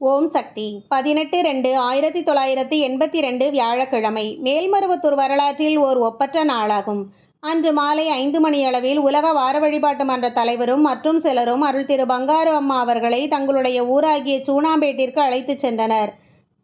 ஓம் சக்தி. 18/2/1982 வியாழக்கிழமை. மேல்மருவத்தூர் வரலாற்றில் ஓர் ஒப்பற்ற நாளாகும். அன்று மாலை 5 மணியளவில் உலக வார வழிபாட்டு மன்ற தலைவரும் மற்றும் சிலரும் அருள் திரு பங்காரு அம்மா அவர்களை தங்களுடைய ஊராகிய சூனாம்பேட்டிற்கு அழைத்துச் சென்றனர்.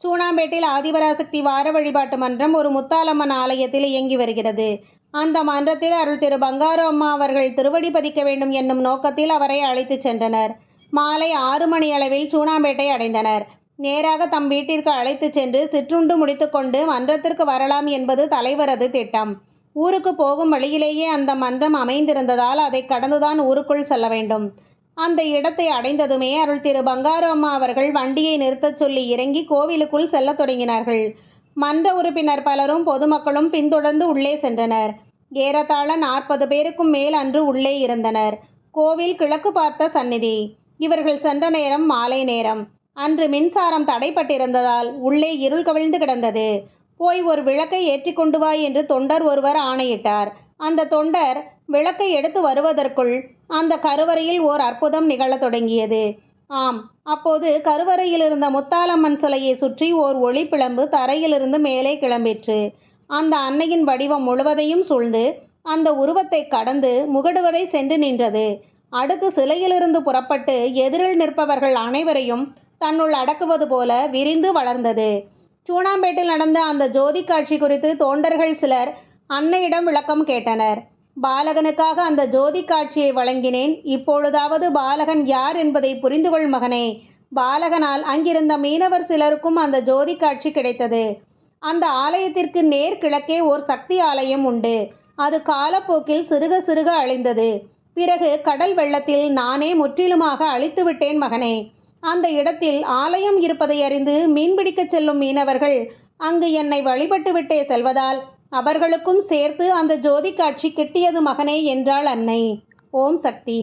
சூனாம்பேட்டில் ஆதிபராசக்தி வார வழிபாட்டு மன்றம் ஒரு முத்தாலம்மன் ஆலயத்தில் இயங்கி வருகிறது. அந்த மன்றத்தில் அருள் திரு பங்காரு அம்மா அவர்கள் திருவடி பதிக்க வேண்டும் என்னும் நோக்கத்தில் அவரை அழைத்துச் சென்றனர். மாலை 6 மணியளவில் சூனாம்பேட்டை அடைந்தனர். நேராக தம் வீட்டிற்கு அழைத்துச் சென்று சிற்றுண்டு முடித்துக்கொண்டு மன்றத்திற்கு வரலாம் என்பது தலைவரது திட்டம். ஊருக்கு போகும் வழியிலேயே அந்த மன்றம் அமைந்திருந்ததால் அதை கடந்துதான் ஊருக்குள் செல்ல வேண்டும். அந்த இடத்தை அடைந்ததுமே அருள் திரு பங்காரு அம்மா அவர்கள் வண்டியை நிறுத்தச் சொல்லி இறங்கி கோவிலுக்குள் செல்லத் தொடங்கினார்கள். மன்ற உறுப்பினர் பலரும் பொதுமக்களும் பின்தொடர்ந்து உள்ளே சென்றனர். ஏறத்தாழ 40 பேருக்கும் மேல் அன்று உள்ளே இருந்தனர். கோவில் கிழக்கு பார்த்த சந்நிதி. இவர்கள் சென்ற நேரம் மாலை நேரம். அன்று மின்சாரம் தடைப்பட்டிருந்ததால் உள்ளே இருள் கவிழ்ந்து கிடந்தது. போய் ஒரு விளக்கை ஏற்றி கொண்டு வா என்று தொண்டர் ஒருவர் ஆணையிட்டார். அந்த தொண்டர் விளக்கை எடுத்து வருவதற்குள் அந்த கருவறையில் ஓர் அற்புதம் நிகழத் தொடங்கியது. ஆம், அப்போது கருவறையில் இருந்த முத்தாலம்மன் சிலையை சுற்றி ஓர் ஒளிப்பிழம்பு தரையிலிருந்து மேலே கிளம்பிற்று. அந்த அன்னையின் வடிவம் முழுவதையும் சூழ்ந்து அந்த உருவத்தை கடந்து முகடு வரை சென்று நின்றது. அடுத்து சிலையிலிருந்து புறப்பட்டு எதிரில் நிற்பவர்கள் அனைவரையும் தன்னுள் அடக்குவது போல விரிந்து வளர்ந்தது. சூனாம்பேட்டில் நடந்த அந்த ஜோதி காட்சி குறித்து தோண்டர்கள் சிலர் அன்னையிடம் விளக்கம் கேட்டனர். பாலகனுக்காக அந்த ஜோதி காட்சியை வழங்கினேன். இப்பொழுதாவது பாலகன் யார் என்பதை புரிந்துகொள் மகனே. பாலகனால் அங்கிருந்த மீனவர் சிலருக்கும் அந்த ஜோதி காட்சி கிடைத்தது. அந்த ஆலயத்திற்கு நேர் கிழக்கே ஓர் சக்தி ஆலயம் உண்டு. அது காலப்போக்கில் சிறுக சிறுக அழிந்தது. பிறகு கடல் வெள்ளத்தில் நானே முற்றிலுமாக அழித்து விட்டேன் மகனே. அந்த இடத்தில் ஆலயம் இருப்பதை அறிந்து மீன்பிடிக்கச் செல்லும் மீனவர்கள் அங்கு என்னை வழிபட்டு விட்டே செல்வதால் அவர்களுக்கும் சேர்த்து அந்த ஜோதி காட்சி கிட்டியது மகனே என்றாள் அன்னை. ஓம் சக்தி.